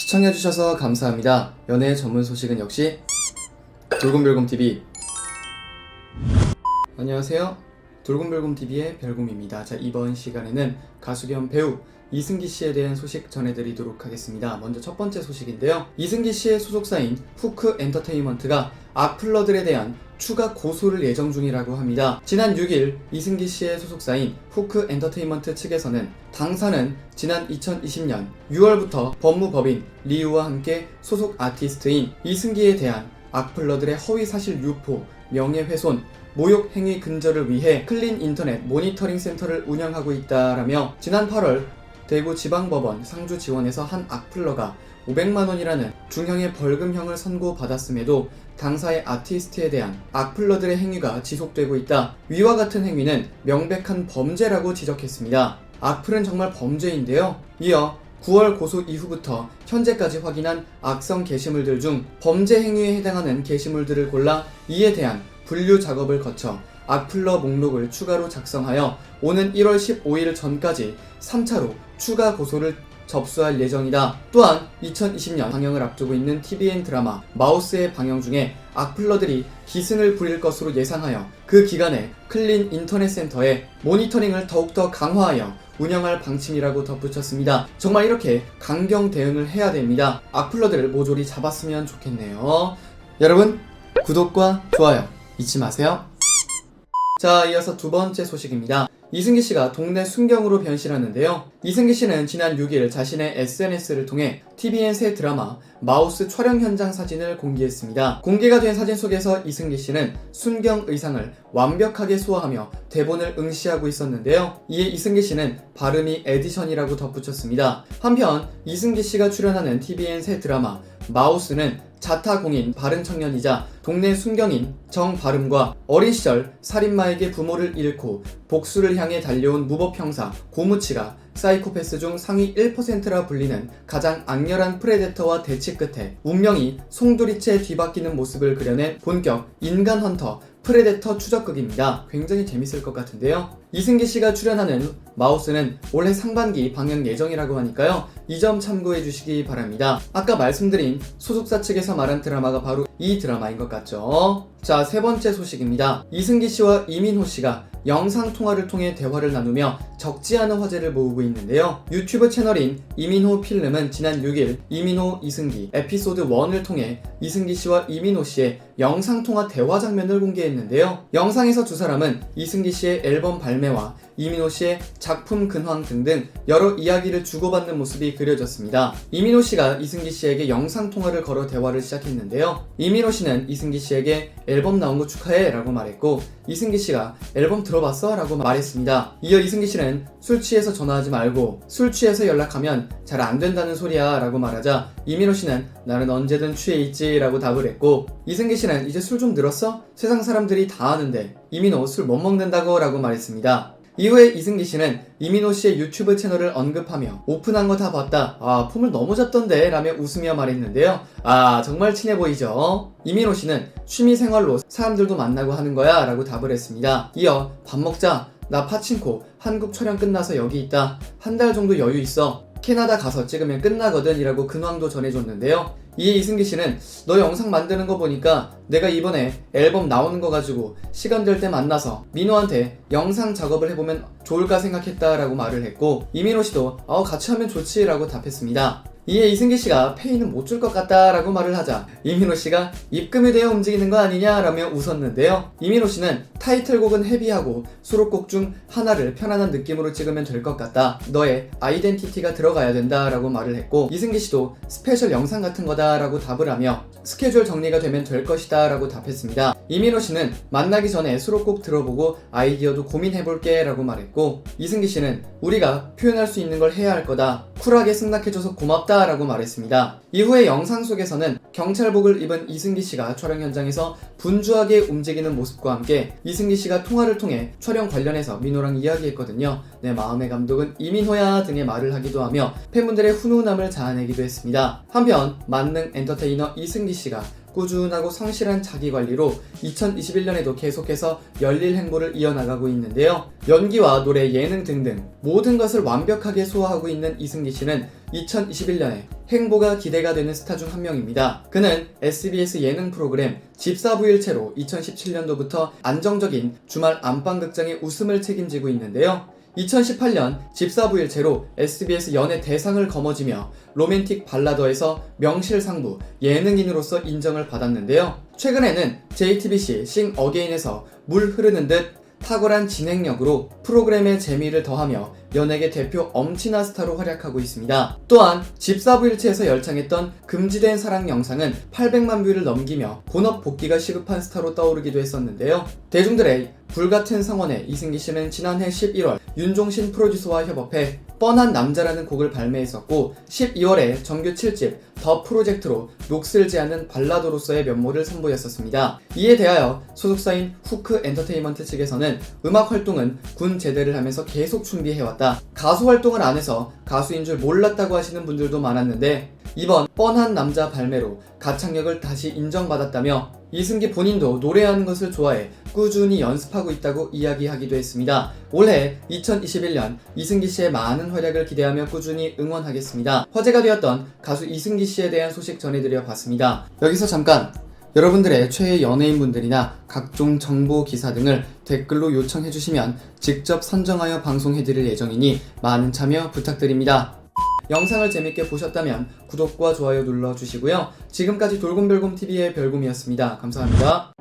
시청해주셔서 감사합니다. 연애 전문 소식은 역시 돌곰별곰TV. 안녕하세요. 돌곰별곰TV의 별곰입니다. 자, 이번 시간에는 가수 겸 배우 이승기 씨에 대한 소식 전해드리도록 하겠습니다. 먼저 첫 번째 소식인데요. 이승기 씨의 소속사인 후크 엔터테인먼트가 악플러들에 대한 추가 고소를 예정 중이라고 합니다. 지난 6일 이승기 씨의 소속사인 후크 엔터테인먼트 측에서는 당사는 지난 2020년 6월부터 법무법인 리우와 함께 소속 아티스트인 이승기에 대한 악플러들의 허위사실 유포, 명예훼손, 모욕 행위 근절을 위해 클린 인터넷 모니터링 센터를 운영하고 있다라며 지난 8월 대구지방법원 상주지원에서 한 악플러가 500만원이라는 중형의 벌금형을 선고받았음에도 당사의 아티스트에 대한 악플러들의 행위가 지속되고 있다. 위와 같은 행위는 명백한 범죄라고 지적했습니다. 악플은 정말 범죄인데요. 이어 9월 고소 이후부터 현재까지 확인한 악성 게시물들 중 범죄 행위에 해당하는 게시물들을 골라 이에 대한 분류 작업을 거쳐 악플러 목록을 추가로 작성하여 오는 1월 15일 전까지 3차로 추가 고소를 접수할 예정이다. 또한 2020년 방영을 앞두고 있는 TVN 드라마 마우스의 방영 중에 악플러들이 기승을 부릴 것으로 예상하여 그 기간에 클린 인터넷 센터의 모니터링을 더욱더 강화하여 운영할 방침이라고 덧붙였습니다. 정말 이렇게 강경 대응을 해야 됩니다. 악플러들을 모조리 잡았으면 좋겠네요. 여러분, 구독과 좋아요 잊지 마세요. 자, 이어서 두 번째 소식입니다. 이승기 씨가 동네 순경으로 변신하는데요. 이승기 씨는 지난 6일 자신의 SNS를 통해 TVN 새 드라마 마우스 촬영 현장 사진을 공개했습니다. 공개가 된 사진 속에서 이승기 씨는 순경 의상을 완벽하게 소화하며 대본을 응시하고 있었는데요. 이에 이승기 씨는 발음이 에디션이라고 덧붙였습니다. 한편 이승기 씨가 출연하는 TVN 새 드라마 마우스는 자타공인 바른 청년이자 동네 순경인 정바름과 어린 시절 살인마에게 부모를 잃고 복수를 향해 달려온 무법 형사 고무치가 사이코패스 중 상위 1%라 불리는 가장 악렬한 프레데터와 대치 끝에 운명이 송두리째 뒤바뀌는 모습을 그려낸 본격 인간 헌터 프레데터 추적극입니다. 굉장히 재밌을 것 같은데요. 이승기 씨가 출연하는 마우스는 올해 상반기 방영 예정이라고 하니까요. 이 점 참고해 주시기 바랍니다. 아까 말씀드린 소속사 측에서 말한 드라마가 바로 이 드라마인 것 같죠? 자, 세 번째 소식입니다. 이승기 씨와 이민호 씨가 영상 통화를 통해 대화를 나누며 적지 않은 화제를 모으고 있는데요. 유튜브 채널인 이민호 필름은 지난 6일 이민호 이승기 에피소드 1을 통해 이승기 씨와 이민호 씨의 영상 통화 대화 장면을 공개했는데요. 영상에서 두 사람은 이승기 씨의 앨범 발매와 이민호 씨의 작품 근황 등등 여러 이야기를 주고받는 모습이 그려졌습니다. 이민호 씨가 이승기 씨에게 영상 통화를 걸어 대화를 시작했는데요. 이민호 씨는 이승기 씨에게 앨범 나온 거 축하해 라고 말했고 이승기 씨가 앨범 들어봤어? 라고 말했습니다. 이어 이승기 씨는 술 취해서 전화하지 말고 술 취해서 연락하면 잘 안 된다는 소리야 라고 말하자 이민호 씨는 나는 언제든 취해 있지 라고 답을 했고 이승기 씨는 이제 술 좀 늘었어? 세상 사람들이 다 아는데 이민호 술 못 먹는다고 라고 말했습니다. 이후에 이승기 씨는 이민호 씨의 유튜브 채널을 언급하며 오픈한 거 다 봤다. 아, 폼을 너무 잡던데 라며 웃으며 말했는데요. 아, 정말 친해 보이죠? 이민호 씨는 취미생활로 사람들도 만나고 하는 거야 라고 답을 했습니다. 이어 밥 먹자. 나 파친코 한국 촬영 끝나서 여기 있다. 한 달 정도 여유 있어. 캐나다 가서 찍으면 끝나거든 이라고 근황도 전해줬는데요. 이에 이승기 씨는 너 영상 만드는 거 보니까 내가 이번에 앨범 나오는 거 가지고 시간 될 때 만나서 민호한테 영상 작업을 해보면 좋을까 생각했다 라고 말을 했고 이민호 씨도 같이 하면 좋지 라고 답했습니다. 이에 이승기 씨가 페이는 못 줄 것 같다 라고 말을 하자 이민호 씨가 입금이 되어 움직이는 거 아니냐 라며 웃었는데요. 이민호 씨는 타이틀곡은 헤비하고 수록곡 중 하나를 편안한 느낌으로 찍으면 될 것 같다. 너의 아이덴티티가 들어가야 된다 라고 말을 했고 이승기 씨도 스페셜 영상 같은 거다 라고 답을 하며 스케줄 정리가 되면 될 것이다 라고 답했습니다. 이민호 씨는 만나기 전에 수록곡 들어보고 아이디어도 고민해볼게 라고 말했고 이승기 씨는 우리가 표현할 수 있는 걸 해야 할 거다. 쿨하게 승낙해줘서 고맙다 라고 말했습니다. 이후에 영상 속에서는 경찰복을 입은 이승기 씨가 촬영 현장에서 분주하게 움직이는 모습과 함께 이승기 씨가 통화를 통해 촬영 관련해서 민호랑 이야기했거든요. 내 마음의 감독은 이민호야 등의 말을 하기도 하며 팬분들의 훈훈함을 자아내기도 했습니다. 한편 만능 엔터테이너 이승기 씨가 꾸준하고 성실한 자기관리로 2021년에도 계속해서 열일 행보를 이어나가고 있는데요. 연기와 노래, 예능 등등 모든 것을 완벽하게 소화하고 있는 이승기 씨는 2021년에 행보가 기대가 되는 스타 중 한 명입니다. 그는 SBS 예능 프로그램 집사부일체로 2017년도부터 안정적인 주말 안방극장의 웃음을 책임지고 있는데요. 2018년 집사부일체로 SBS 연예 대상을 거머쥐며 로맨틱 발라더에서 명실상부 예능인으로서 인정을 받았는데요. 최근에는 JTBC 싱 어게인에서 물 흐르는 듯 탁월한 진행력으로 프로그램의 재미를 더하며 연예계 대표 엄친아 스타로 활약하고 있습니다. 또한 집사부일체에서 열창했던 금지된 사랑 영상은 800만 뷰를 넘기며 본업 복귀가 시급한 스타로 떠오르기도 했었는데요. 대중들의 불같은 성원에 이승기 씨는 지난해 11월 윤종신 프로듀서와 협업해 뻔한 남자라는 곡을 발매했었고 12월에 정규 7집 더 프로젝트로 녹슬지 않는 발라더로서의 면모를 선보였었습니다. 이에 대하여 소속사인 후크 엔터테인먼트 측에서는 음악 활동은 군 제대를 하면서 계속 준비해왔다. 가수 활동을 안 해서 가수인 줄 몰랐다고 하시는 분들도 많았는데 이번 뻔한 남자 발매로 가창력을 다시 인정받았다며 이승기 본인도 노래하는 것을 좋아해 꾸준히 연습하고 있다고 이야기하기도 했습니다. 올해 2021년 이승기 씨의 많은 활약을 기대하며 꾸준히 응원하겠습니다. 화제가 되었던 가수 이승기 씨에 대한 소식 전해드려 봤습니다. 여기서 잠깐 여러분들의 최애 연예인분들이나 각종 정보 기사 등을 댓글로 요청해주시면 직접 선정하여 방송해드릴 예정이니 많은 참여 부탁드립니다. 영상을 재밌게 보셨다면 구독과 좋아요 눌러주시고요. 지금까지 돌곰별곰TV의 별곰이었습니다. 감사합니다.